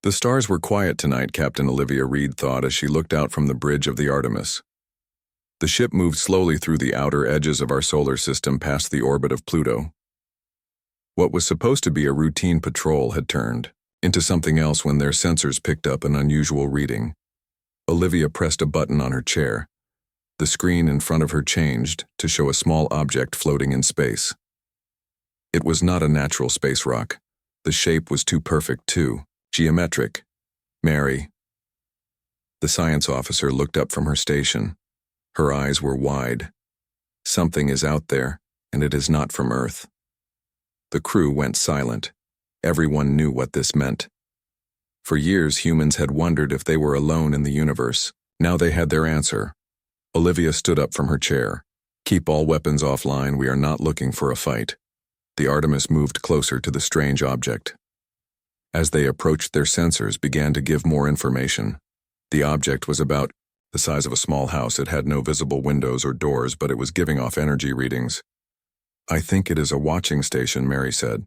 The stars were quiet tonight, Captain Olivia Reed thought as she looked out from the bridge of the Artemis. The ship moved slowly through the outer edges of our solar system past the orbit of Pluto. What was supposed to be a routine patrol had turned into something else when their sensors picked up an unusual reading. Olivia pressed a button on her chair. The screen in front of her changed to show a small object floating in space. It was not a natural space rock. The shape was too perfect, too geometric. Mary. The science officer looked up from her station. Her eyes were wide. Something is out there, and it is not from Earth. The crew went silent. Everyone knew what this meant. For years, humans had wondered if they were alone in the universe. Now they had their answer. Olivia stood up from her chair. Keep all weapons offline, we are not looking for a fight. The Artemis moved closer to the strange object. As they approached, their sensors began to give more information. The object was about the size of a small house. It had no visible windows or doors, but it was giving off energy readings. I think it is a watching station, Mary said.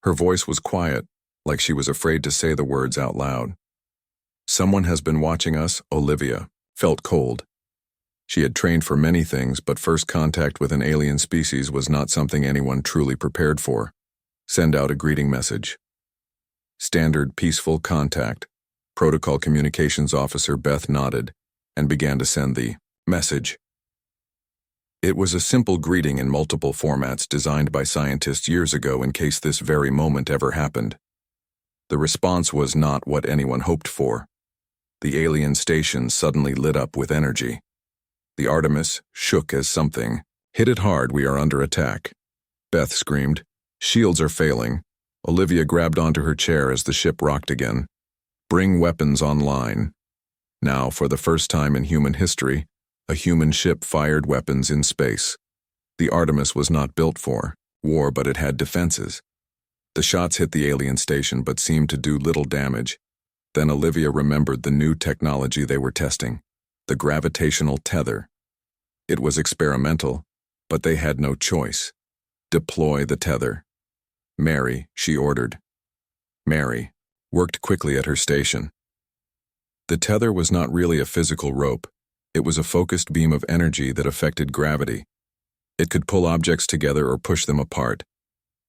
Her voice was quiet, like she was afraid to say the words out loud. Someone has been watching us. Olivia felt cold. She had trained for many things, but first contact with an alien species was not something anyone truly prepared for. Send out a greeting message. Standard peaceful contact. Protocol Communications Officer Beth nodded and began to send the message. It was a simple greeting in multiple formats designed by scientists years ago in case this very moment ever happened. The response was not what anyone hoped for. The alien station suddenly lit up with energy. The Artemis shook as something hit it hard. We are under attack. Beth screamed. Shields are failing. Olivia grabbed onto her chair as the ship rocked again. Bring weapons online. Now, for the first time in human history, a human ship fired weapons in space. The Artemis was not built for war, but it had defenses. The shots hit the alien station but seemed to do little damage. Then Olivia remembered the new technology they were testing, the gravitational tether. It was experimental, but they had no choice. Deploy the tether. Mary, she ordered. Mary worked quickly at her station. The tether was not really a physical rope. It was a focused beam of energy that affected gravity. It could pull objects together or push them apart.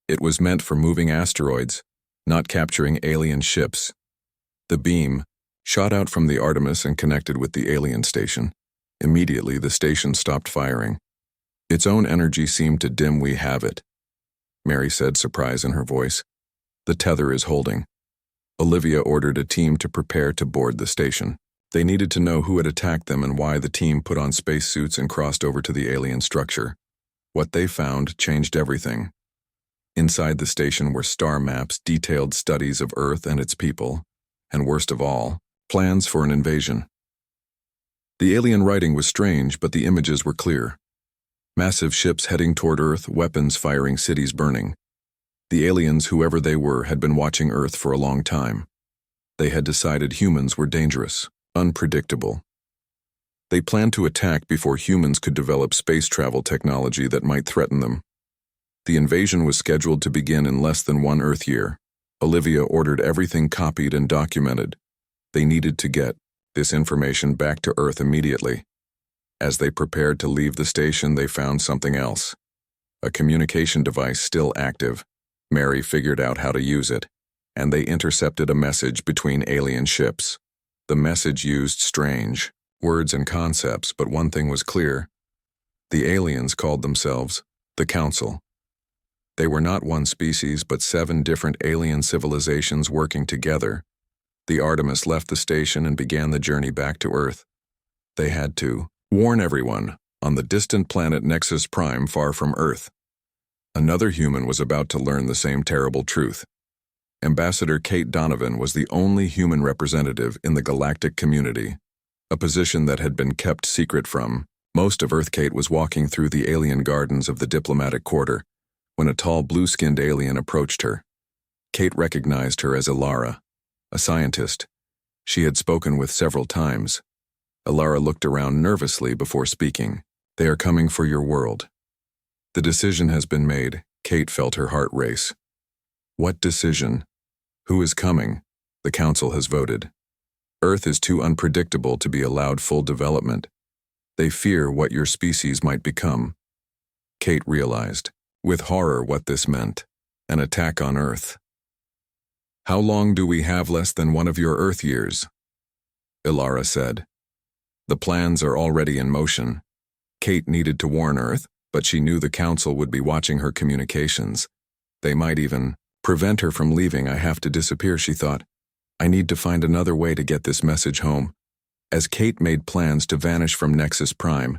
It was meant for moving asteroids, not capturing alien ships. The beam shot out from the Artemis and connected with the alien station. Immediately, the station stopped firing. Its own energy seemed to dim. We have it, Mary said, surprise in her voice. The tether is holding. Olivia ordered a team to prepare to board the station. They needed to know who had attacked them and why. The team put on spacesuits and crossed over to the alien structure. What they found changed everything. Inside the station were star maps, detailed studies of Earth and its people, and worst of all, plans for an invasion. The alien writing was strange, but the images were clear. Massive ships heading toward Earth, weapons firing, cities burning. The aliens, whoever they were, had been watching Earth for a long time. They had decided humans were dangerous, unpredictable. They planned to attack before humans could develop space travel technology that might threaten them. The invasion was scheduled to begin in less than 1 Earth year. Olivia ordered everything copied and documented. They needed to get this information back to Earth immediately. As they prepared to leave the station, they found something else. A communication device still active. Mary figured out how to use it, and they intercepted a message between alien ships. The message used strange words and concepts, but one thing was clear. The aliens called themselves the Council. They were not one species, but 7 different alien civilizations working together. The Artemis left the station and began the journey back to Earth. They had to warn everyone on the distant planet Nexus Prime, far from Earth. Another human was about to learn the same terrible truth. Ambassador Kate Donovan was the only human representative in the galactic community, a position that had been kept secret from most of Earth. Kate was walking through the alien gardens of the diplomatic quarter when a tall blue-skinned alien approached her. Kate recognized her as Ilara, a scientist she had spoken with several times. Ilara looked around nervously before speaking. They are coming for your world. The decision has been made. Kate felt her heart race. What decision? Who is coming? The Council has voted. Earth is too unpredictable to be allowed full development. They fear what your species might become. Kate realized, with horror, what this meant. An attack on Earth. How long do we have? Less than one of your Earth years, Ilara said. The plans are already in motion. Kate needed to warn Earth, but she knew the Council would be watching her communications. They might even prevent her from leaving. I have to disappear, she thought. I need to find another way to get this message home. As Kate made plans to vanish from Nexus Prime,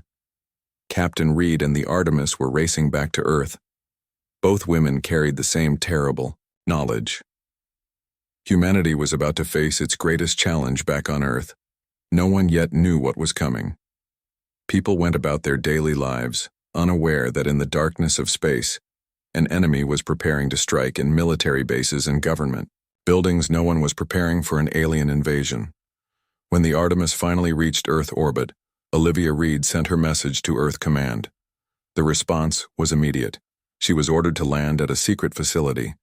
Captain Reed and the Artemis were racing back to Earth. Both women carried the same terrible knowledge. Humanity was about to face its greatest challenge back on Earth. No one yet knew what was coming. People went about their daily lives, unaware that in the darkness of space, an enemy was preparing to strike in military bases and government buildings. No one was preparing for an alien invasion. When the Artemis finally reached Earth orbit, Olivia Reed sent her message to Earth Command. The response was immediate. She was ordered to land at a secret facility.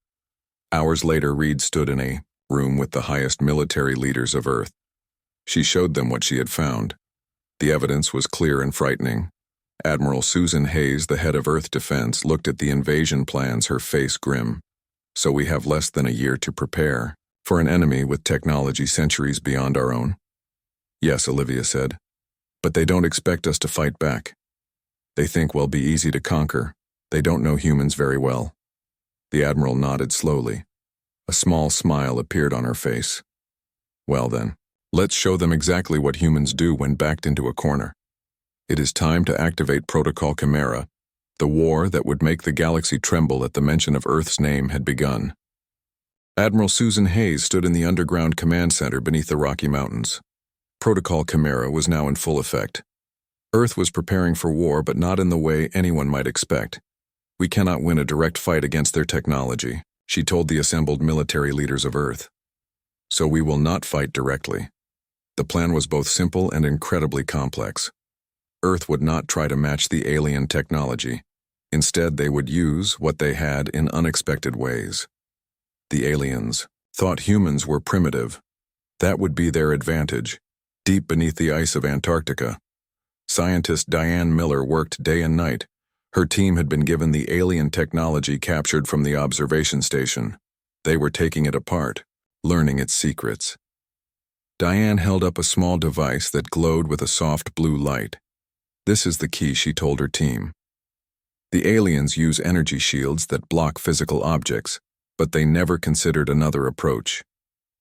Hours later, Reed stood in a room with the highest military leaders of Earth. She showed them what she had found. The evidence was clear and frightening. Admiral Susan Hayes, the head of Earth Defense, looked at the invasion plans, her face grim. So we have less than a year to prepare for an enemy with technology centuries beyond our own. Yes, Olivia said. But they don't expect us to fight back. They think we'll be easy to conquer. They don't know humans very well. The Admiral nodded slowly. A small smile appeared on her face. Well then, let's show them exactly what humans do when backed into a corner. It is time to activate Protocol Chimera. The war that would make the galaxy tremble at the mention of Earth's name had begun. Admiral Susan Hayes stood in the underground command center beneath the Rocky Mountains. Protocol Chimera was now in full effect. Earth was preparing for war, but not in the way anyone might expect. We cannot win a direct fight against their technology, she told the assembled military leaders of Earth. So we will not fight directly. The plan was both simple and incredibly complex. Earth would not try to match the alien technology. Instead, they would use what they had in unexpected ways. The aliens thought humans were primitive. That would be their advantage, deep beneath the ice of Antarctica. Scientist Diane Miller worked day and night. Her team had been given the alien technology captured from the observation station. They were taking it apart, learning its secrets. Diane held up a small device that glowed with a soft blue light. This is the key, she told her team. The aliens use energy shields that block physical objects, but they never considered another approach.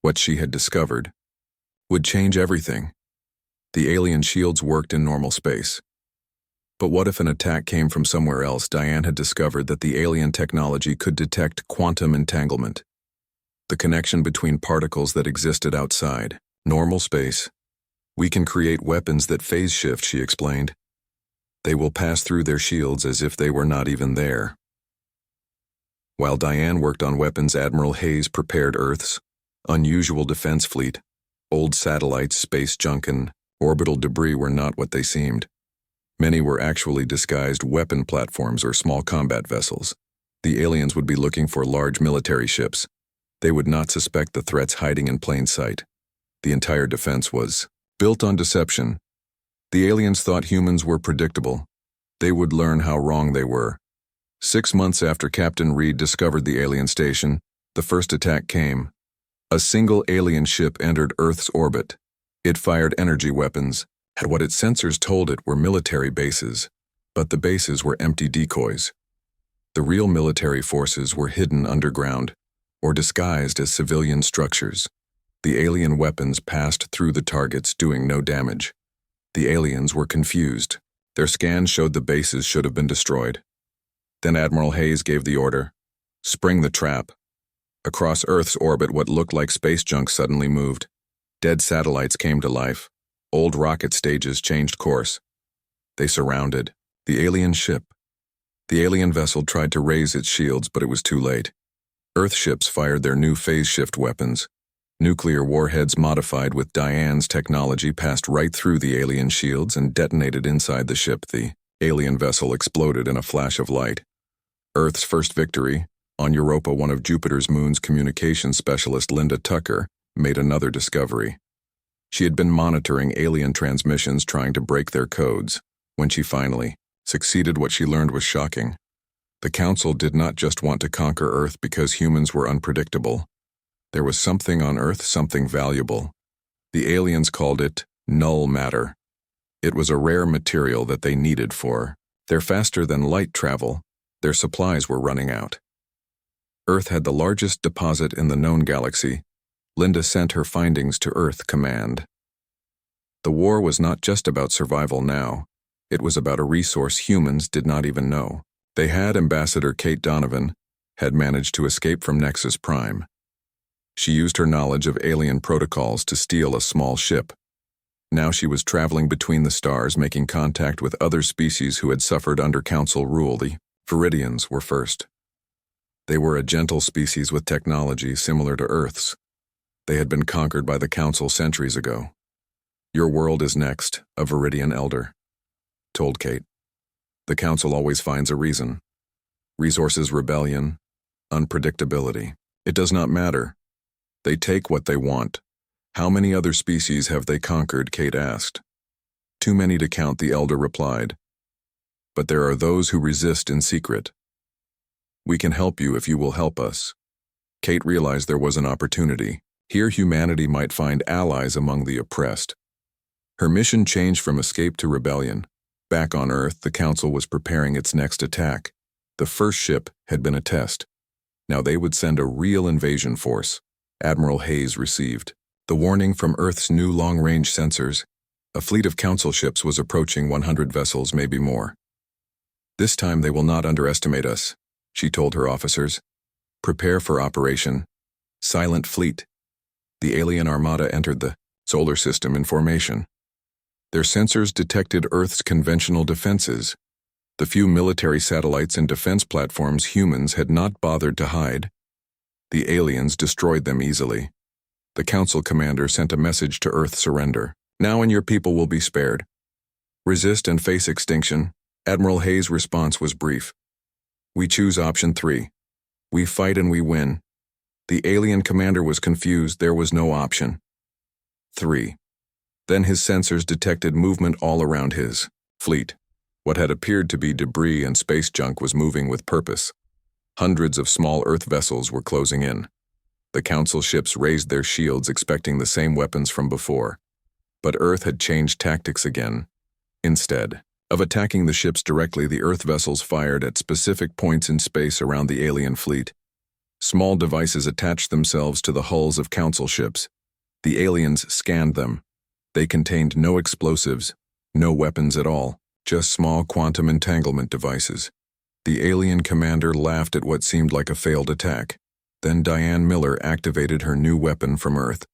What she had discovered would change everything. The alien shields worked in normal space. But what if an attack came from somewhere else? Diane had discovered that the alien technology could detect quantum entanglement, the connection between particles that existed outside normal space. We can create weapons that phase shift, she explained. They will pass through their shields as if they were not even there. While Diane worked on weapons, Admiral Hayes prepared Earth's unusual defense fleet. Old satellites, space junk, and orbital debris were not what they seemed. Many were actually disguised weapon platforms or small combat vessels. The aliens would be looking for large military ships. They would not suspect the threats hiding in plain sight. The entire defense was built on deception. The aliens thought humans were predictable. They would learn how wrong they were. 6 months after Captain Reed discovered the alien station, the first attack came. A single alien ship entered Earth's orbit. It fired energy weapons, had what its sensors told it were military bases, but the bases were empty decoys. The real military forces were hidden underground, or disguised as civilian structures. The alien weapons passed through the targets, doing no damage. The aliens were confused. Their scans showed the bases should have been destroyed. Then Admiral Hayes gave the order, "Spring the trap." Across Earth's orbit, what looked like space junk suddenly moved. Dead satellites came to life. Old rocket stages changed course. They surrounded the alien ship. The alien vessel tried to raise its shields, but it was too late. Earth ships fired their new phase shift weapons. Nuclear warheads modified with Diane's technology passed right through the alien shields and detonated inside the ship. The alien vessel exploded in a flash of light. Earth's first victory. On Europa, one of Jupiter's moon's communications specialist, Linda Tucker, made another discovery. She had been monitoring alien transmissions trying to break their codes. When she finally succeeded, what she learned was shocking. The Council did not just want to conquer Earth because humans were unpredictable. There was something on Earth, something valuable. The aliens called it null matter. It was a rare material that they needed for their faster-than-light travel. Their supplies were running out. Earth had the largest deposit in the known galaxy. Linda sent her findings to Earth Command. The war was not just about survival now. It was about a resource humans did not even know. They had Ambassador Kate Donovan had managed to escape from Nexus Prime. She used her knowledge of alien protocols to steal a small ship. Now she was traveling between the stars, making contact with other species who had suffered under Council rule. The Viridians were first. They were a gentle species with technology similar to Earth's. They had been conquered by the Council centuries ago. "Your world is next," a Viridian elder told Kate. "The Council always finds a reason. Resources, rebellion, unpredictability. It does not matter. They take what they want." "How many other species have they conquered?" Kate asked. "Too many to count," the elder replied. "But there are those who resist in secret. We can help you if you will help us." Kate realized there was an opportunity. Here humanity might find allies among the oppressed. Her mission changed from escape to rebellion. Back on Earth, the Council was preparing its next attack. The first ship had been a test. Now they would send a real invasion force. Admiral Hayes received the warning from Earth's new long-range sensors. A fleet of Council ships was approaching 100 vessels, maybe more. "This time they will not underestimate us," she told her officers. "Prepare for Operation Silent Fleet." The alien armada entered the solar system in formation. Their sensors detected Earth's conventional defenses. The few military satellites and defense platforms humans had not bothered to hide. The aliens destroyed them easily. The Council commander sent a message to Earth: surrender now and your people will be spared. Resist and face extinction. Admiral Hayes' response was brief. "We choose option 3. We fight and we win." The alien commander was confused. There was no option 3. Then his sensors detected movement all around his fleet. What had appeared to be debris and space junk was moving with purpose. Hundreds of small Earth vessels were closing in. The Council ships raised their shields, expecting the same weapons from before. But Earth had changed tactics again. Instead of attacking the ships directly, the Earth vessels fired at specific points in space around the alien fleet. Small devices attached themselves to the hulls of Council ships. The aliens scanned them. They contained no explosives, no weapons at all, just small quantum entanglement devices. The alien commander laughed at what seemed like a failed attack. Then Diane Miller activated her new weapon from Earth.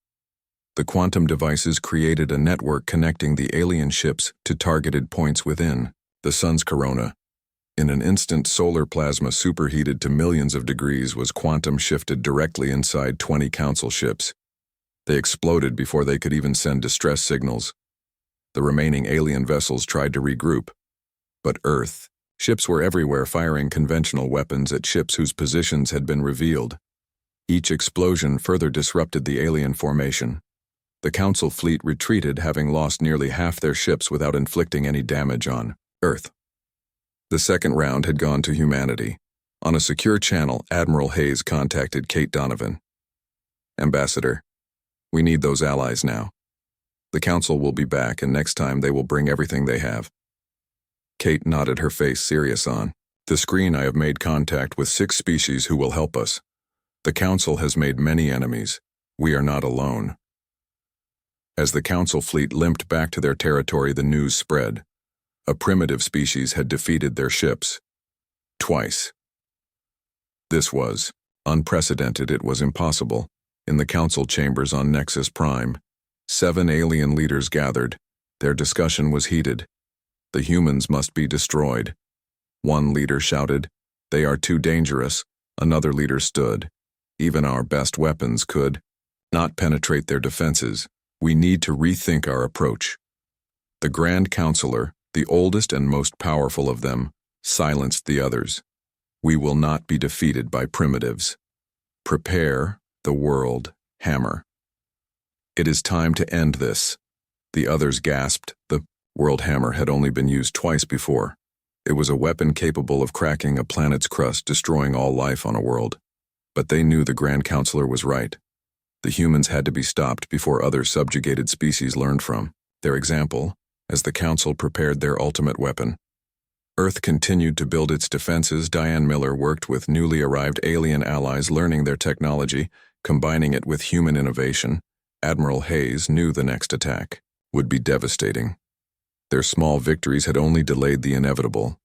The quantum devices created a network connecting the alien ships to targeted points within the sun's corona. In an instant, solar plasma superheated to millions of degrees was quantum shifted directly inside 20 Council ships. They exploded before they could even send distress signals. The remaining alien vessels tried to regroup. But Earth ships were everywhere, firing conventional weapons at ships whose positions had been revealed. Each explosion further disrupted the alien formation. The Council fleet retreated, having lost nearly half their ships without inflicting any damage on Earth. The second round had gone to humanity. On a secure channel, Admiral Hayes contacted Kate Donovan. "Ambassador, we need those allies now. The Council will be back, and next time they will bring everything they have." Kate nodded, her face serious. "On the screen I have made contact with 6 species who will help us. The Council has made many enemies. We are not alone." As the Council fleet limped back to their territory, the news spread. A primitive species had defeated their ships. Twice. This was unprecedented. It was impossible. In the Council chambers on Nexus Prime, 7 alien leaders gathered. Their discussion was heated. The humans must be destroyed. One leader shouted, "They are too dangerous." Another leader stood. "Even our best weapons could not penetrate their defenses. We need to rethink our approach." The Grand Counselor, the oldest and most powerful of them, silenced the others. "We will not be defeated by primitives. Prepare the world hammer." It is time to end this. The others gasped. The world hammer had only been used twice before. It was a weapon capable of cracking a planet's crust, destroying all life on a world. But they knew the Grand Counselor was right. The humans had to be stopped before other subjugated species learned from their example, as the Council prepared their ultimate weapon. Earth continued to build its defenses. Diane Miller worked with newly arrived alien allies, learning their technology, combining it with human innovation. Admiral Hayes knew the next attack would be devastating. Their small victories had only delayed the inevitable.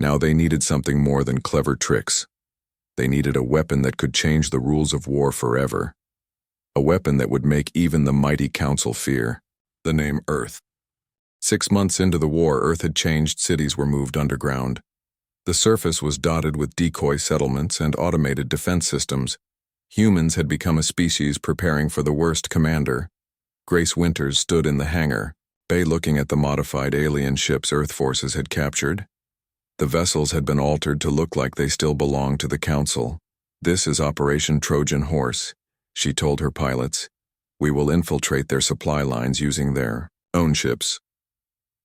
Now they needed something more than clever tricks. They needed a weapon that could change the rules of war forever. A weapon that would make even the mighty Council fear. The name Earth. 6 months into the war, Earth had changed. Cities were moved underground. The surface was dotted with decoy settlements and automated defense systems. Humans had become a species preparing for the worst. Commander Grace Winters stood in the hangar bay looking at the modified alien ships Earth forces had captured. The vessels had been altered to look like they still belonged to the Council. "This is Operation Trojan Horse," she told her pilots. "We will infiltrate their supply lines using their own ships."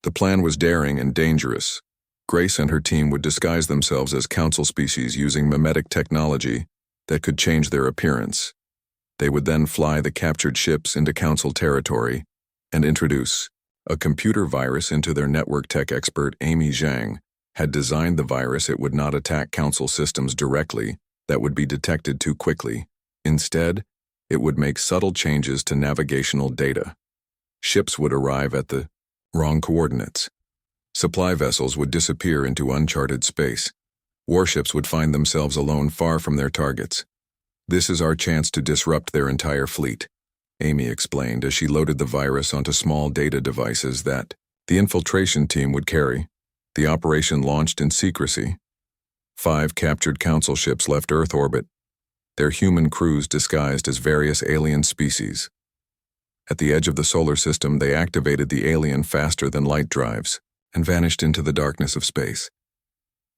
The plan was daring and dangerous. Grace and her team would disguise themselves as Council species using mimetic technology that could change their appearance. They would then fly the captured ships into Council territory and introduce a computer virus into their network. Tech expert Amy Zhang had designed the virus. It would not attack Council systems directly, that would be detected too quickly. Instead, it would make subtle changes to navigational data. Ships would arrive at the wrong coordinates. Supply vessels would disappear into uncharted space. Warships would find themselves alone far from their targets. "This is our chance to disrupt their entire fleet," Amy explained as she loaded the virus onto small data devices that the infiltration team would carry. The operation launched in secrecy. 5 captured Council ships left Earth orbit, their human crews disguised as various alien species. At the edge of the solar system, they activated the alien faster-than-light drives and vanished into the darkness of space.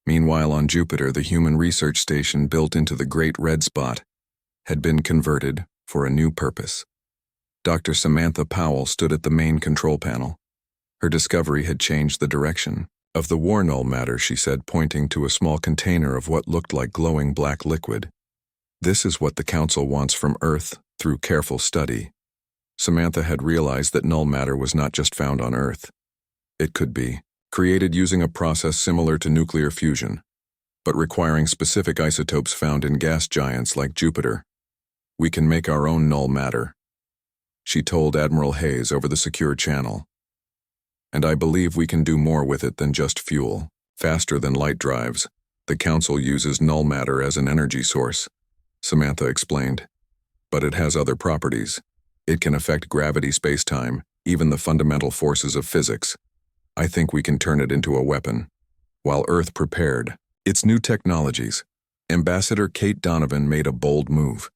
Meanwhile, on Jupiter, the human research station built into the Great Red Spot had been converted for a new purpose. Dr. Samantha Powell stood at the main control panel. Her discovery had changed the direction of the war. Null matter, she said, pointing to a small container of what looked like glowing black liquid. "This is what the Council wants from Earth through careful study." Samantha had realized that null matter was not just found on Earth. It could be created using a process similar to nuclear fusion, but requiring specific isotopes found in gas giants like Jupiter. "We can make our own null matter," she told Admiral Hayes over the secure channel. "And I believe we can do more with it than just fuel." Faster than light drives, the Council uses null matter as an energy source, Samantha explained. "But it has other properties. It can affect gravity, space-time, even the fundamental forces of physics. I think we can turn it into a weapon." While Earth prepared its new technologies, Ambassador Kate Donovan made a bold move.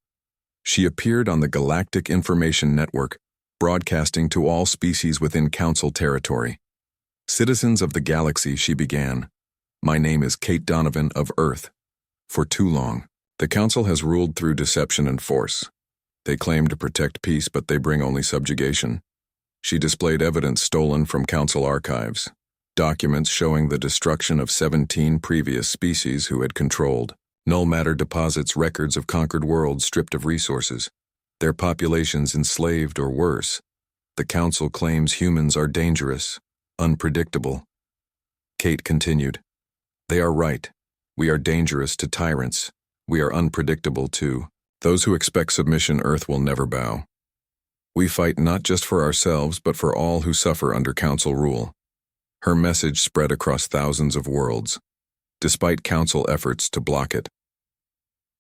She appeared on the Galactic Information Network, broadcasting to all species within Council territory. "Citizens of the galaxy," she began, "my name is Kate Donovan of Earth. For too long, the Council has ruled through deception and force. They claim to protect peace, but they bring only subjugation." She displayed evidence stolen from Council archives, documents showing the destruction of 17 previous species who had controlled null matter deposits, records of conquered worlds stripped of resources, their populations enslaved or worse. The Council claims humans are dangerous, unpredictable. Kate continued, "They are right. We are dangerous to tyrants. We are unpredictable to those who expect submission. Earth will never bow. We fight not just for ourselves, but for all who suffer under Council rule." Her message spread across thousands of worlds, despite Council efforts to block it.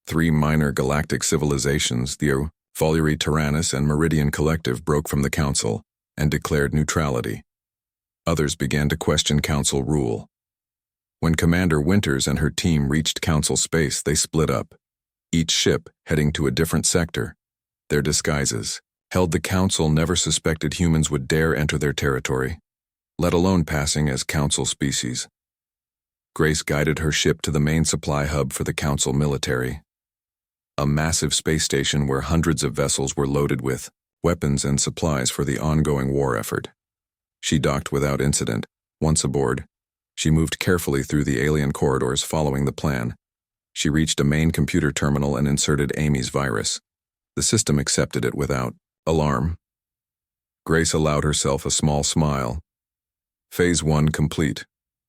3 minor galactic civilizations, the Foliary Tyrannus and Meridian Collective, broke from the Council and declared neutrality. Others began to question Council rule. When Commander Winters and her team reached Council space, they split up, each ship heading to a different sector. Their disguises held the Council never suspected humans would dare enter their territory, let alone passing as Council species. Grace guided her ship to the main supply hub for the Council military, a massive space station where hundreds of vessels were loaded with weapons and supplies for the ongoing war effort. She docked without incident. Once aboard, she moved carefully through the alien corridors following the plan. She reached a main computer terminal and inserted Amy's virus. The system accepted it without alarm. Grace allowed herself a small smile. Phase 1 complete.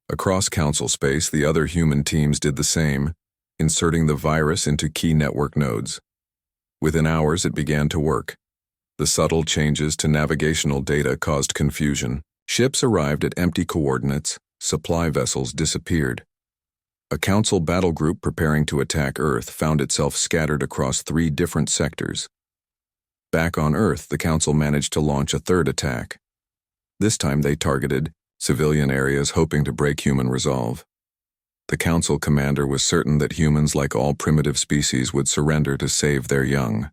Across Council space, the other human teams did the same, inserting the virus into key network nodes. Within hours, it began to work. The subtle changes to navigational data caused confusion. Ships arrived at empty coordinates, supply vessels disappeared. A Council battle group preparing to attack Earth found itself scattered across 3 different sectors. Back on Earth, the Council managed to launch a third attack. This time they targeted civilian areas, hoping to break human resolve. The Council commander was certain that humans, like all primitive species, would surrender to save their young.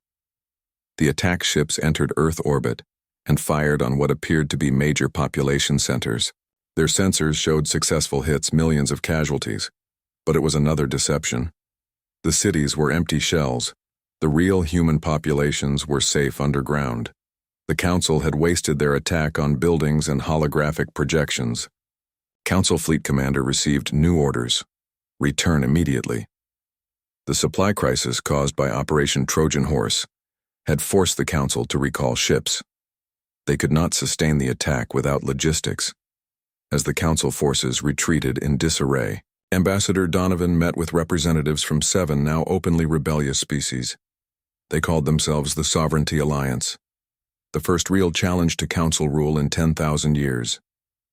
The attack ships entered Earth orbit and fired on what appeared to be major population centers. Their sensors showed successful hits, millions of casualties. But it was another deception. The cities were empty shells. The real human populations were safe underground. The Council had wasted their attack on buildings and holographic projections. Council Fleet Commander received new orders. Return immediately. The supply crisis caused by Operation Trojan Horse had forced the Council to recall ships. They could not sustain the attack without logistics. As the Council forces retreated in disarray, Ambassador Donovan met with representatives from 7 now openly rebellious species. They called themselves the Sovereignty Alliance. The first real challenge to Council rule in 10,000 years.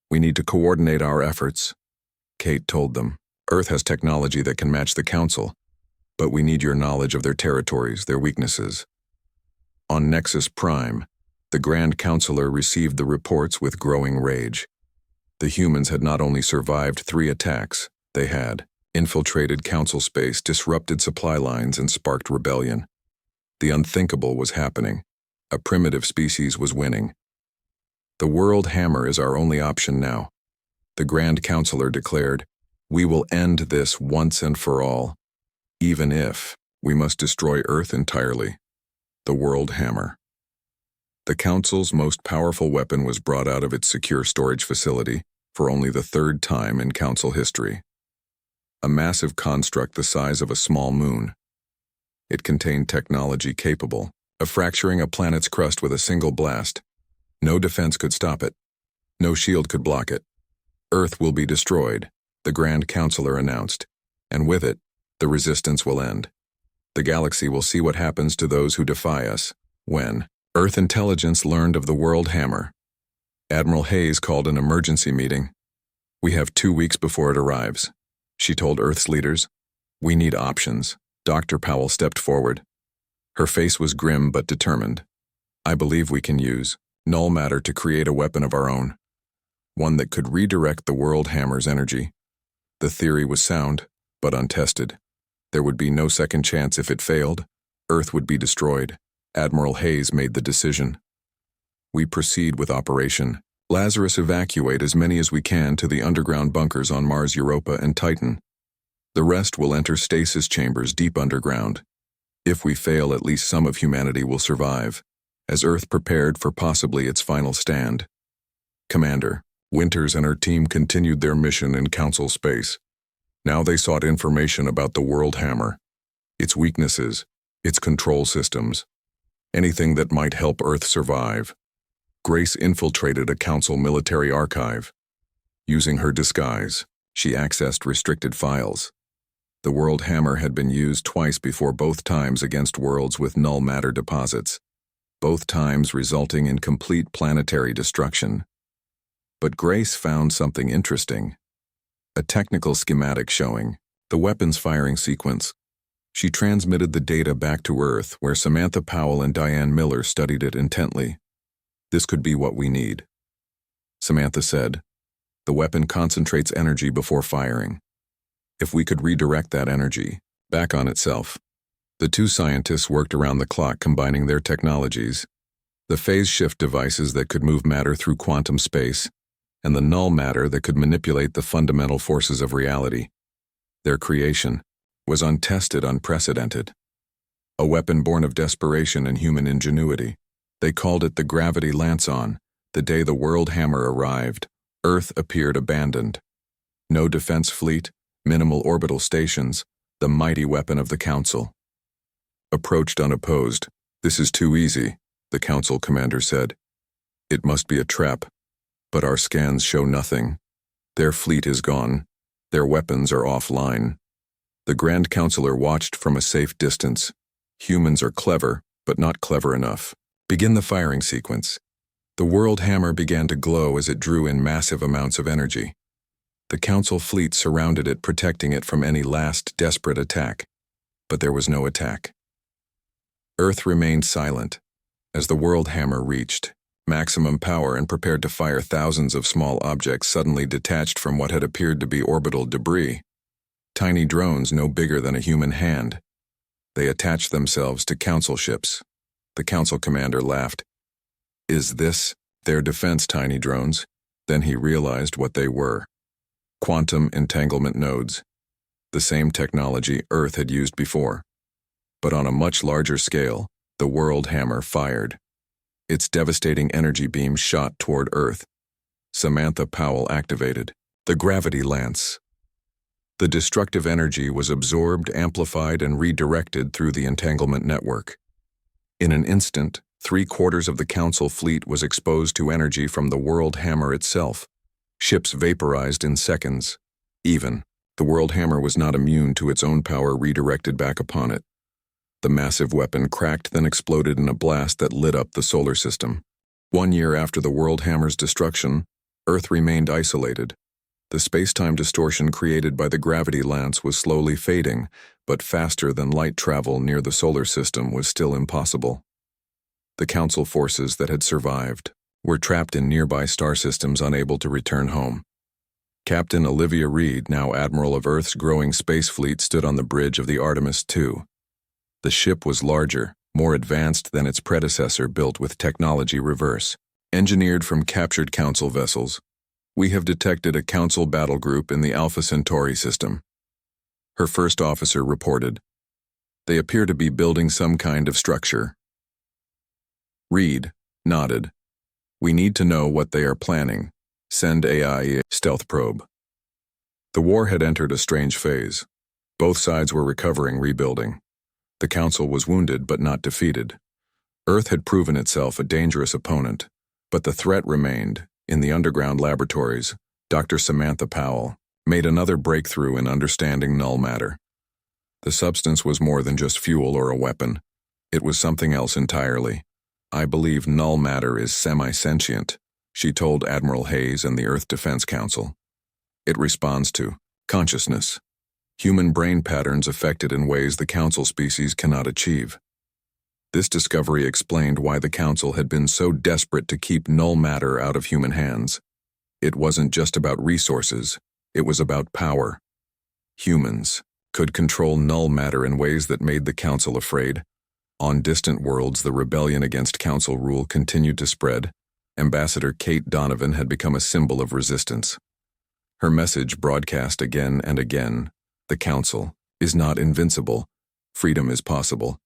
We need to coordinate our efforts, Kate told them. Earth has technology that can match the Council, but we need your knowledge of their territories, their weaknesses. On Nexus Prime, the Grand Counselor received the reports with growing rage. The humans had not only survived 3 attacks, they had infiltrated Council space, disrupted supply lines, and sparked rebellion. The unthinkable was happening. A primitive species was winning. The World Hammer is our only option now, the Grand Counselor declared. We will end this once and for all, even if we must destroy Earth entirely. The World Hammer. The Council's most powerful weapon was brought out of its secure storage facility for only the 3rd time in Council history. A massive construct the size of a small moon. It contained technology capable of fracturing a planet's crust with a single blast. No defense could stop it. No shield could block it. Earth will be destroyed, the Grand Counselor announced, and with it, the resistance will end. The galaxy will see what happens to those who defy us. When Earth intelligence learned of the World Hammer, Admiral Hayes called an emergency meeting. We have 2 weeks before it arrives, she told Earth's leaders. We need options. Dr. Powell stepped forward. Her face was grim but determined. I believe we can use null matter to create a weapon of our own, one that could redirect the World Hammer's energy. The theory was sound, but untested. There would be no second chance if it failed. Earth would be destroyed. Admiral Hayes made the decision. We proceed with Operation Lazarus. Evacuate as many as we can to the underground bunkers on Mars, Europa, and Titan. The rest will enter stasis chambers deep underground. If we fail, at least some of humanity will survive, as Earth prepared for possibly its final stand. Commander, Winters and her team continued their mission in Council space. Now they sought information about the World Hammer, its weaknesses, its control systems, anything that might help Earth survive. Grace infiltrated a Council military archive. Using her disguise, she accessed restricted files. The World Hammer had been used twice before, both times against worlds with null matter deposits, both times resulting in complete planetary destruction. But Grace found something interesting. A technical schematic showing the weapon's firing sequence. She transmitted the data back to Earth, where Samantha Powell and Diane Miller studied it intently. This could be what we need, Samantha said. The weapon concentrates energy before firing. If we could redirect that energy back on itself. The 2 scientists worked around the clock, combining their technologies, the phase shift devices that could move matter through quantum space, and the null matter that could manipulate the fundamental forces of reality. Their creation was untested, unprecedented. A weapon born of desperation and human ingenuity. They called it the Gravity Lance-On. The day the World Hammer arrived, Earth appeared abandoned. No defense fleet, minimal orbital stations, the mighty weapon of the Council. Approached unopposed. "This is too easy," the Council commander said. "It must be a trap. But our scans show nothing. Their fleet is gone. Their weapons are offline." The Grand Counselor watched from a safe distance. "Humans are clever, but not clever enough. Begin the firing sequence." The World Hammer began to glow as it drew in massive amounts of energy. The Council fleet surrounded it, protecting it from any last desperate attack. But there was no attack. Earth remained silent. As the World Hammer reached maximum power and prepared to fire, thousands of small objects suddenly detached from what had appeared to be orbital debris. Tiny drones no bigger than a human hand. They attached themselves to Council ships. The Council commander laughed. "Is this their defense, tiny drones?" Then he realized what they were. Quantum entanglement nodes. The same technology Earth had used before. But on a much larger scale, the World Hammer fired. Its devastating energy beam shot toward Earth. Samantha Powell activated the gravity lance. The destructive energy was absorbed, amplified, and redirected through the entanglement network. In an instant, 3/4 of the Council fleet was exposed to energy from the World Hammer itself. Ships vaporized in seconds. Even, the World Hammer was not immune to its own power redirected back upon it. The massive weapon cracked, then exploded in a blast that lit up the solar system. 1 year after the World Hammer's destruction, Earth remained isolated. The space-time distortion created by the gravity lance was slowly fading, but faster than light travel near the solar system was still impossible. The Council forces that had survived were trapped in nearby star systems, unable to return home. Captain Olivia Reed, now Admiral of Earth's growing space fleet, stood on the bridge of the Artemis II. The ship was larger, more advanced than its predecessor, built with technology reverse. Engineered from captured Council vessels, "We have detected a Council battle group in the Alpha Centauri system," her first officer reported. "They appear to be building some kind of structure." Reed nodded. "We need to know what they are planning. Send AI stealth probe." The war had entered a strange phase. Both sides were recovering, rebuilding. The Council was wounded but not defeated. Earth had proven itself a dangerous opponent, but the threat remained. In the underground laboratories, Dr. Samantha Powell made another breakthrough in understanding null matter. The substance was more than just fuel or a weapon. It was something else entirely. "I believe null matter is semi-sentient," she told Admiral Hayes and the Earth Defense Council. "It responds to consciousness. Human brain patterns affected in ways the Council species cannot achieve." This discovery explained why the Council had been so desperate to keep null matter out of human hands. It wasn't just about resources, it was about power. Humans could control null matter in ways that made the Council afraid. On distant worlds, the rebellion against Council rule continued to spread. Ambassador Kate Donovan had become a symbol of resistance. Her message, broadcast again and again: "The Council is not invincible. Freedom is possible."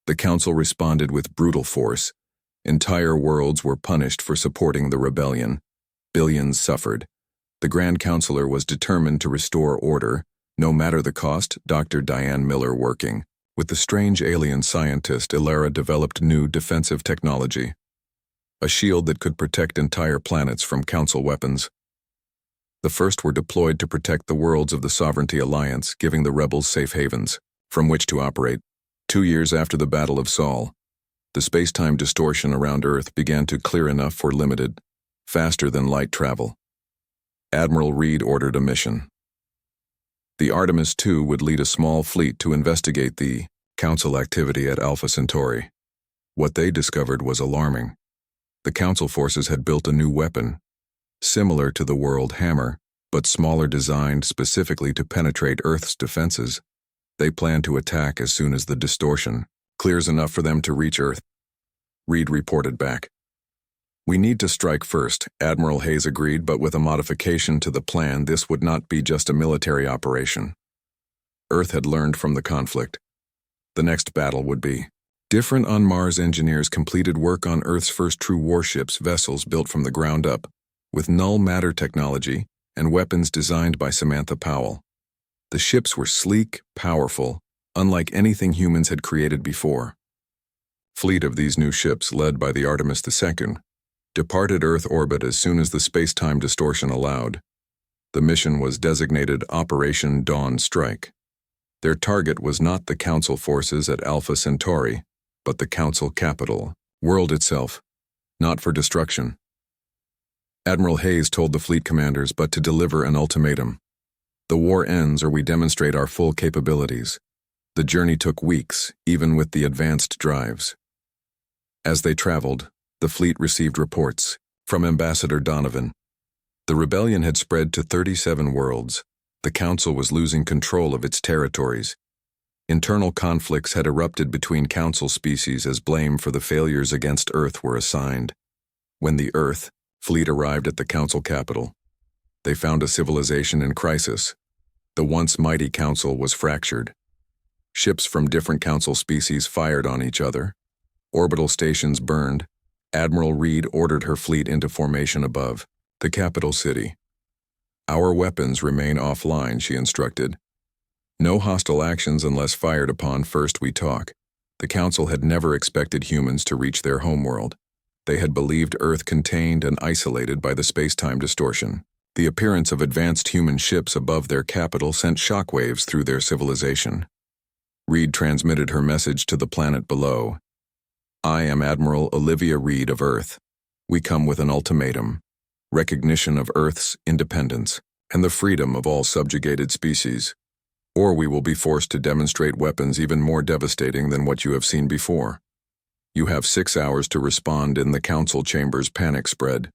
The Council responded with brutal force. Entire worlds were punished for supporting the rebellion. Billions suffered. The Grand Counselor was determined to restore order, no matter the cost. Dr. Diane Miller, working with the strange alien scientist Ilara, developed new defensive technology. A shield that could protect entire planets from Council weapons. The first were deployed to protect the worlds of the Sovereignty Alliance, giving the rebels safe havens from which to operate. 2 years after the Battle of Sol, the space-time distortion around Earth began to clear enough for limited, faster than light travel. Admiral Reed ordered a mission. The Artemis II would lead a small fleet to investigate the Council activity at Alpha Centauri. What they discovered was alarming. The Council forces had built a new weapon, similar to the World Hammer, but smaller, designed specifically to penetrate Earth's defenses. They planned to attack as soon as the distortion clears enough for them to reach Earth. Reed reported back. "We need to strike first," Admiral Hayes agreed, but with a modification to the plan. This would not be just a military operation. Earth had learned from the conflict. The next battle would be Different on-Mars engineers completed work on Earth's first true warships, vessels built from the ground up, with null matter technology and weapons designed by Samantha Powell. The ships were sleek, powerful, unlike anything humans had created before. Fleet of these new ships, led by the Artemis II, departed Earth orbit as soon as the space-time distortion allowed. The mission was designated Operation Dawn Strike. Their target was not the Council forces at Alpha Centauri, but the Council capital, world itself, not for destruction. Admiral Hayes told the fleet commanders but to deliver an ultimatum. The war ends or we demonstrate our full capabilities. The journey took weeks, even with the advanced drives. As they traveled, the fleet received reports from Ambassador Donovan. The rebellion had spread to 37 worlds. The Council was losing control of its territories. Internal conflicts had erupted between Council species as blame for the failures against Earth were assigned. When the Earth fleet arrived at the Council capital, they found a civilization in crisis. The once mighty Council was fractured. Ships from different Council species fired on each other. Orbital stations burned. Admiral Reed ordered her fleet into formation above the capital city. Our weapons remain offline, she instructed. No hostile actions unless fired upon first we talk. The Council had never expected humans to reach their homeworld. They had believed Earth contained and isolated by the space-time distortion. The appearance of advanced human ships above their capital sent shockwaves through their civilization. Reed transmitted her message to the planet below. I am Admiral Olivia Reed of Earth. We come with an ultimatum. Recognition of Earth's independence and the freedom of all subjugated species. Or we will be forced to demonstrate weapons even more devastating than what you have seen before. You have 6 hours to respond in the Council chambers. Panic spread.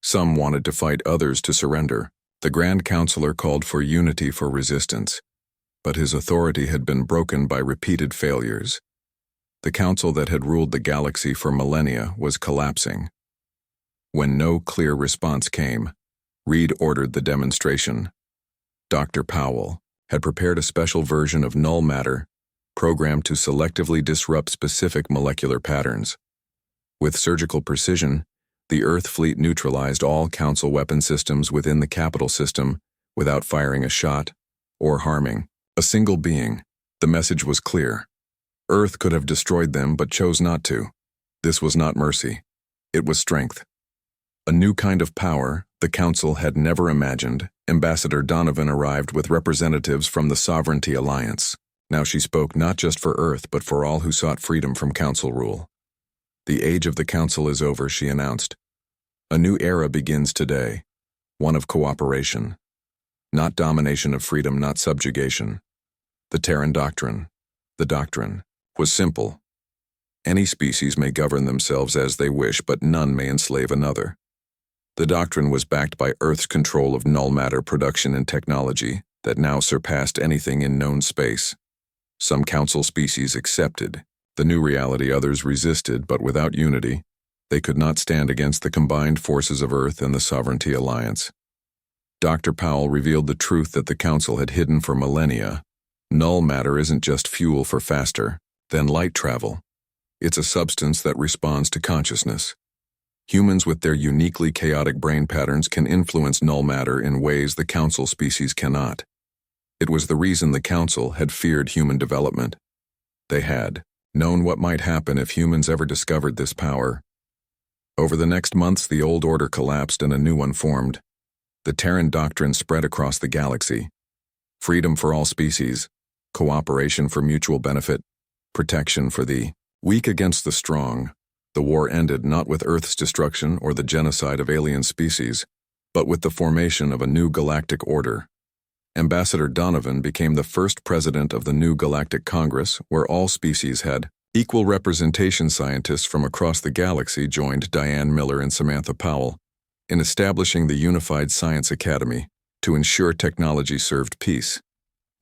Some wanted to fight, others to surrender. The Grand Counselor called for unity for resistance, but his authority had been broken by repeated failures. The Council that had ruled the galaxy for millennia was collapsing. When no clear response came, Reed ordered the demonstration. Dr. Powell had prepared a special version of null matter, programmed to selectively disrupt specific molecular patterns. With surgical precision, the Earth fleet neutralized all Council weapon systems within the capital system without firing a shot or harming a single being. The message was clear. Earth could have destroyed them but chose not to. This was not mercy. It was strength. A new kind of power the Council had never imagined. Ambassador Donovan arrived with representatives from the Sovereignty Alliance. Now she spoke not just for Earth but for all who sought freedom from Council rule. The age of the Council is over, she announced. A new era begins today, one of cooperation. Not domination, of freedom, not subjugation. The Terran doctrine, the doctrine, was simple. Any species may govern themselves as they wish, but none may enslave another. The doctrine was backed by Earth's control of null matter production and technology that now surpassed anything in known space. Some Council species accepted the new reality, others resisted, but without unity, they could not stand against the combined forces of Earth and the Sovereignty Alliance. Dr. Powell revealed the truth that the Council had hidden for millennia. Null matter isn't just fuel for faster than light travel. It's a substance that responds to consciousness. Humans with their uniquely chaotic brain patterns can influence null matter in ways the Council species cannot. It was the reason the Council had feared human development. They had known what might happen if humans ever discovered this power. Over the next months, the old order collapsed and a new one formed. The Terran doctrine spread across the galaxy. Freedom for all species, cooperation for mutual benefit, protection for the weak against the strong. The war ended not with Earth's destruction or the genocide of alien species, but with the formation of a new galactic order. Ambassador Donovan became the first president of the new Galactic Congress, where all species had equal representation. Scientists from across the galaxy joined Diane Miller and Samantha Powell in establishing the Unified Science Academy to ensure technology served peace,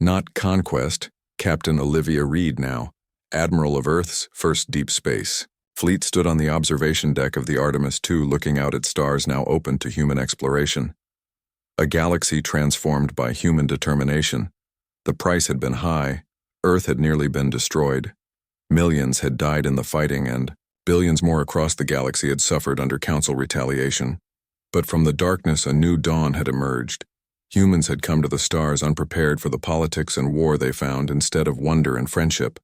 not conquest. Captain Olivia Reed, now Admiral of Earth's first deep space fleet, stood on the observation deck of the Artemis II, looking out at stars now open to human exploration. A galaxy transformed by human determination. The price had been high. Earth had nearly been destroyed. Millions had died in the fighting, and billions more across the galaxy had suffered under Council retaliation. But from the darkness, a new dawn had emerged. Humans had come to the stars unprepared for the politics and war they found instead of wonder and friendship.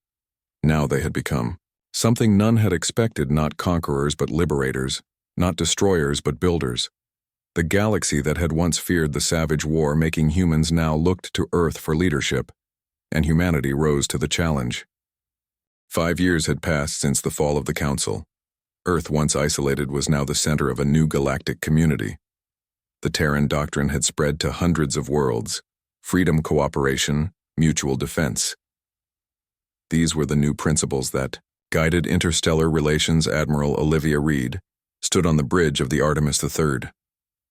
Now they had become something none had expected, not conquerors but liberators, not destroyers but builders. The galaxy that had once feared the savage war making humans now looked to Earth for leadership, and humanity rose to the challenge. 5 years had passed since the fall of the Council. Earth, once isolated, was now the center of a new galactic community. The Terran doctrine had spread to hundreds of worlds: freedom, cooperation, mutual defense. These were the new principles that guided interstellar relations. Admiral Olivia Reed stood on the bridge of the Artemis III.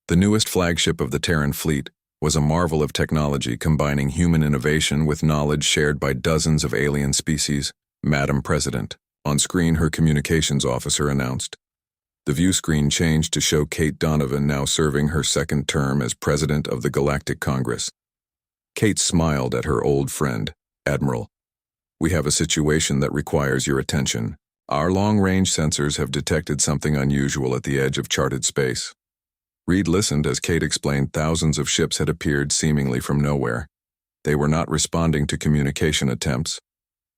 The newest flagship of the Terran fleet was a marvel of technology combining human innovation with knowledge shared by dozens of alien species. Madam President, on screen her communications officer announced. The view screen changed to show Kate Donovan now serving her second term as President of the Galactic Congress. Kate smiled at her old friend. Admiral, we have a situation that requires your attention. Our long-range sensors have detected something unusual at the edge of charted space. Reed listened as Kate explained thousands of ships had appeared seemingly from nowhere. They were not responding to communication attempts.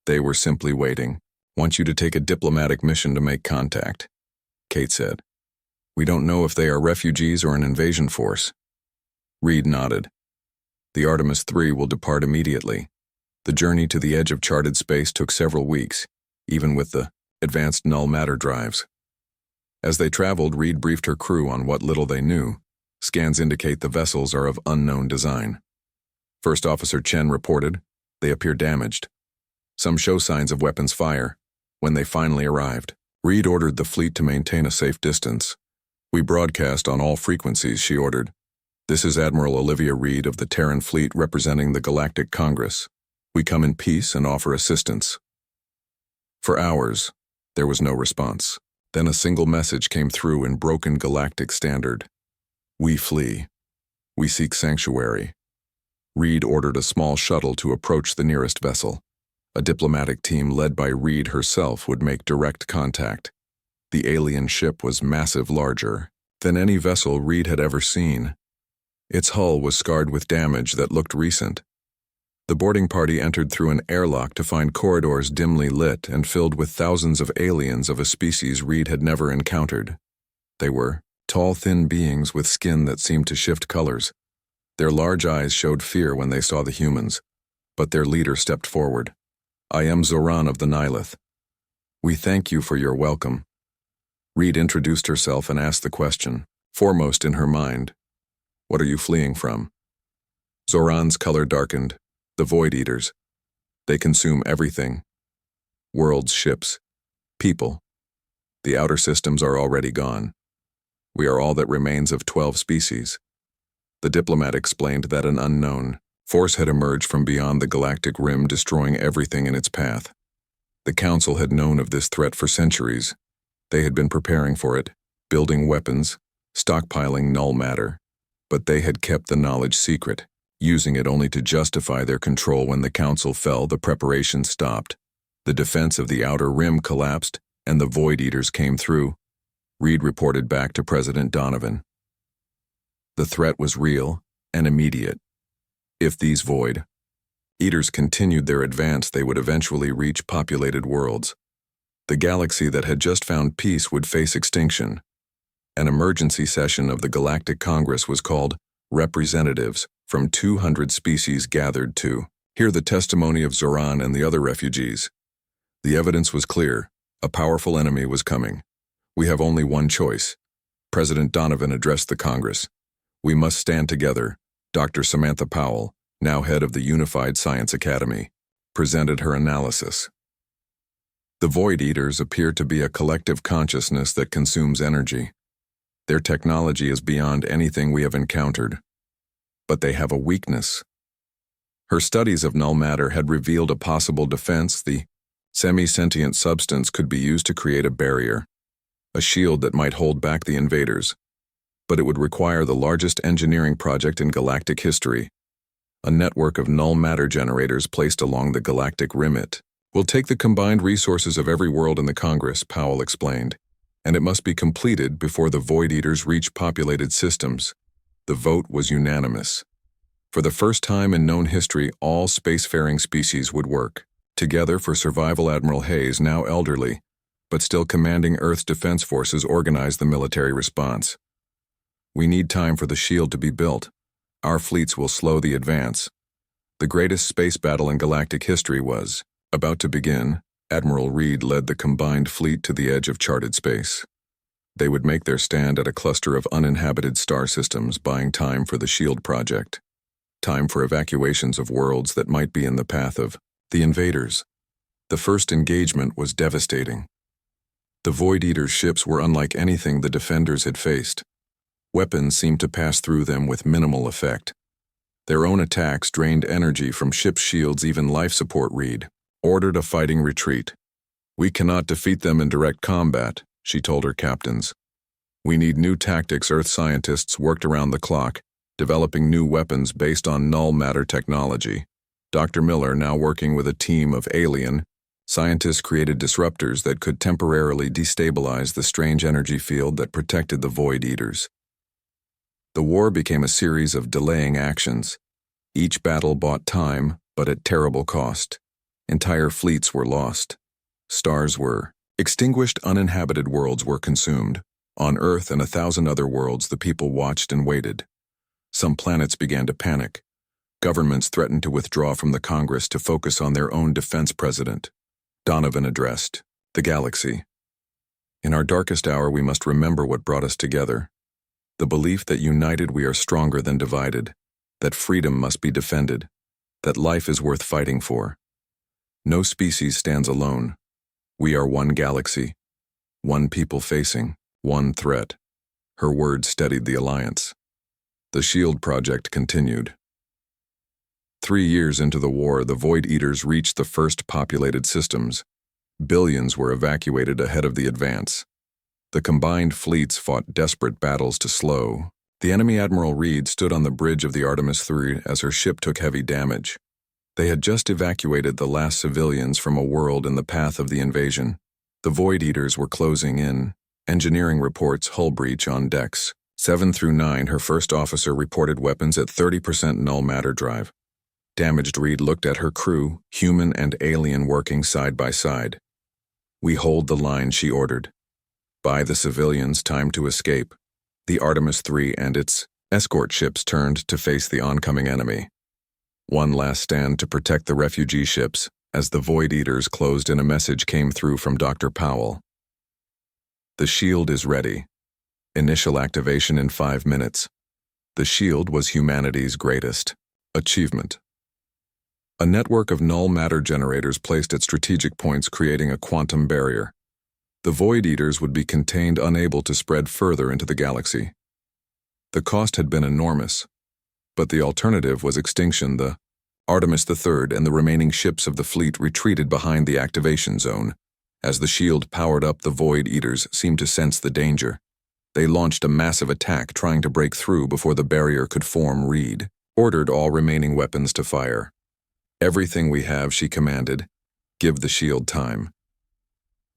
They were simply waiting. Want you to take a diplomatic mission to make contact, Kate said. We don't know if they are refugees or an invasion force. Reed nodded. The Artemis III will depart immediately. The journey to the edge of charted space took several weeks, even with the advanced null matter drives. As they traveled, Reed briefed her crew on what little they knew. Scans indicate the vessels are of unknown design. First Officer Chen reported, they appear damaged. Some show signs of weapons fire. When they finally arrived, Reed ordered the fleet to maintain a safe distance. We broadcast on all frequencies, she ordered. This is Admiral Olivia Reed of the Terran Fleet representing the Galactic Congress. We come in peace and offer assistance. For hours, there was no response. Then a single message came through in broken galactic standard. We flee. We seek sanctuary. Reed ordered a small shuttle to approach the nearest vessel. A diplomatic team led by Reed herself would make direct contact. The alien ship was massive, larger than any vessel Reed had ever seen. Its hull was scarred with damage that looked recent. The boarding party entered through an airlock to find corridors dimly lit and filled with thousands of aliens of a species Reed had never encountered. They were tall, thin beings with skin that seemed to shift colors. Their large eyes showed fear when they saw the humans, but their leader stepped forward. I am Zoran of the Nihilith. We thank you for your welcome. Reed introduced herself and asked the question, foremost in her mind. What are you fleeing from? Zoran's color darkened. The Void Eaters. They consume everything. Worlds, ships, people. The outer systems are already gone. We are all that remains of 12 species. The diplomat explained that an unknown force had emerged from beyond the galactic rim, destroying everything in its path. The Council had known of this threat for centuries. They had been preparing for it, building weapons, stockpiling null matter. But they had kept the knowledge secret, using it only to justify their control. When the Council fell, the preparation stopped. The defense of the outer rim collapsed, and the Void Eaters came through. Reed reported back to President Donovan. The threat was real and immediate. If these Void Eaters continued their advance, they would eventually reach populated worlds. The galaxy that had just found peace would face extinction. An emergency session of the Galactic Congress was called. Representatives from 200 species gathered to hear the testimony of Zoran and the other refugees. The evidence was clear. A powerful enemy was coming. We have only one choice. President Donovan addressed the Congress. We must stand together. Dr. Samantha Powell, now head of the Unified Science Academy, presented her analysis. The Void Eaters appear to be a collective consciousness that consumes energy. Their technology is beyond anything we have encountered. But they have a weakness. Her studies of null matter had revealed a possible defense. The semi-sentient substance could be used to create a barrier, a shield that might hold back the invaders. But it would require the largest engineering project in galactic history, a network of null matter generators placed along the galactic rim. It We'll take the combined resources of every world in the Congress, Powell explained, and it must be completed before the Void Eaters reach populated systems. The vote was unanimous. For the first time in known history, all spacefaring species would work together for survival. Admiral Hayes, now elderly, but still commanding Earth's defense forces, organized the military response. We need time for the shield to be built. Our fleets will slow the advance. The greatest space battle in galactic history was about to begin. Admiral Reed led the combined fleet to the edge of charted space. They would make their stand at a cluster of uninhabited star systems, buying time for the shield project. Time for evacuations of worlds that might be in the path of the invaders. The first engagement was devastating. The Void Eaters' ships were unlike anything the defenders had faced. Weapons seemed to pass through them with minimal effect. Their own attacks drained energy from ship shields, even life support. Reed ordered a fighting retreat. We cannot defeat them in direct combat, she told her captains. We need new tactics. Earth scientists worked around the clock, developing new weapons based on null matter technology. Dr. Miller, now working with a team of alien scientists, created disruptors that could temporarily destabilize the strange energy field that protected the Void Eaters. The war became a series of delaying actions. Each battle bought time, but at terrible cost. Entire fleets were lost. Stars were extinguished. Uninhabited worlds were consumed. On Earth and 1,000 other worlds, the people watched and waited. Some planets began to panic. Governments threatened to withdraw from the Congress to focus on their own defense. President Donovan addressed the galaxy. In our darkest hour, we must remember what brought us together. The belief that united we are stronger than divided, that freedom must be defended, that life is worth fighting for. No species stands alone. We are one galaxy, one people facing one threat. Her words steadied the alliance. The shield project continued. 3 years into the war, the Void Eaters reached the first populated systems. Billions were evacuated ahead of the advance. The combined fleets fought desperate battles to slow the enemy. Admiral Reed stood on the bridge of the Artemis III as her ship took heavy damage. They had just evacuated the last civilians from a world in the path of the invasion. The Void Eaters were closing in. Engineering reports hull breach on decks 7 through 9. Her first officer reported weapons at 30% null matter drive. Damaged. Reed looked at her crew, human and alien, working side by side. We hold the line, she ordered. Buy the civilians time to escape. The Artemis III and its escort ships turned to face the oncoming enemy. One last stand to protect the refugee ships. As the Void Eaters closed in, a message came through from Dr. Powell. The shield is ready. Initial activation in 5 minutes. The shield was humanity's greatest achievement. A network of null matter generators placed at strategic points, creating a quantum barrier. The Void Eaters would be contained, unable to spread further into the galaxy. The cost had been enormous, but the alternative was extinction. The Artemis III and the remaining ships of the fleet retreated behind the activation zone. As the shield powered up, the Void Eaters seemed to sense the danger. They launched a massive attack, trying to break through before the barrier could form. Reed ordered all remaining weapons to fire. Everything we have, she commanded. Give the shield time.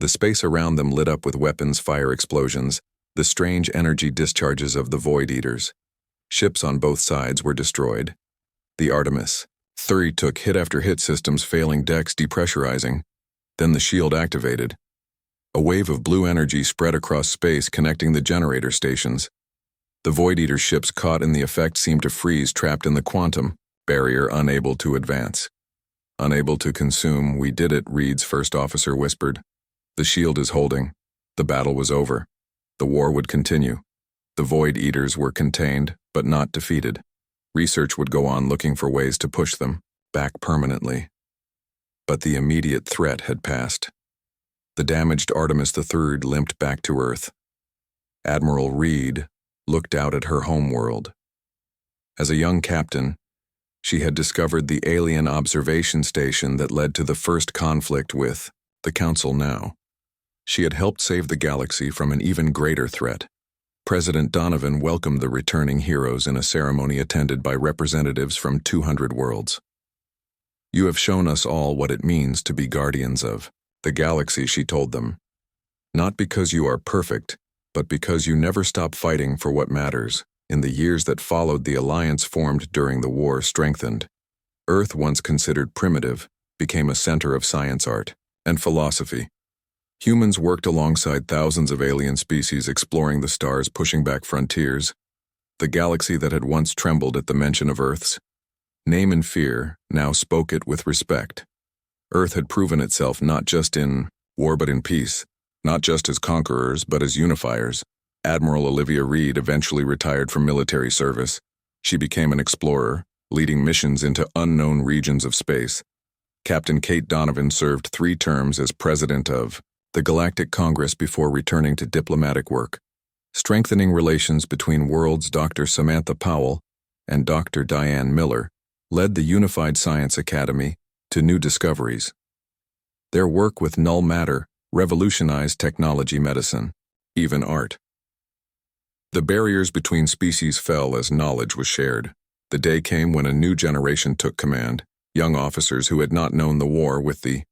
The space around them lit up with weapons fire explosions, the strange energy discharges of the Void Eaters. Ships on both sides were destroyed. The Artemis III took hit after hit, systems failing, decks depressurizing. Then the shield activated. A wave of blue energy spread across space, connecting the generator stations. The Void Eater ships, caught in the effect, seemed to freeze, trapped in the quantum barrier, unable to advance. Unable to consume. We did it, Reed's first officer whispered. The shield is holding. The battle was over. The war would continue. The Void Eaters were contained, but not defeated. Research would go on, looking for ways to push them back permanently. But the immediate threat had passed. The damaged Artemis III limped back to Earth. Admiral Reed looked out at her homeworld. As a young captain, she had discovered the alien observation station that led to the first conflict with the Council. Now, she had helped save the galaxy from an even greater threat. President Donovan welcomed the returning heroes in a ceremony attended by representatives from 200 worlds. You have shown us all what it means to be guardians of the galaxy, she told them. Not because you are perfect, but because you never stop fighting for what matters. In the years that followed, the alliance formed during the war strengthened. Earth, once considered primitive, became a center of science, art, and philosophy. Humans worked alongside thousands of alien species exploring the stars, pushing back frontiers. The galaxy that had once trembled at the mention of Earth's name in fear now spoke it with respect. Earth had proven itself not just in war but in peace, not just as conquerors but as unifiers. Admiral Olivia Reed eventually retired from military service. She became an explorer, leading missions into unknown regions of space. Captain Kate Donovan served 3 terms as president of the Galactic Congress before returning to diplomatic work, strengthening relations between worlds. Dr. Samantha Powell and Dr. Diane Miller led the Unified Science Academy to new discoveries. Their work with null matter revolutionized technology, medicine, even art. The barriers between species fell as knowledge was shared. The day came when a new generation took command, young officers who had not known the war with the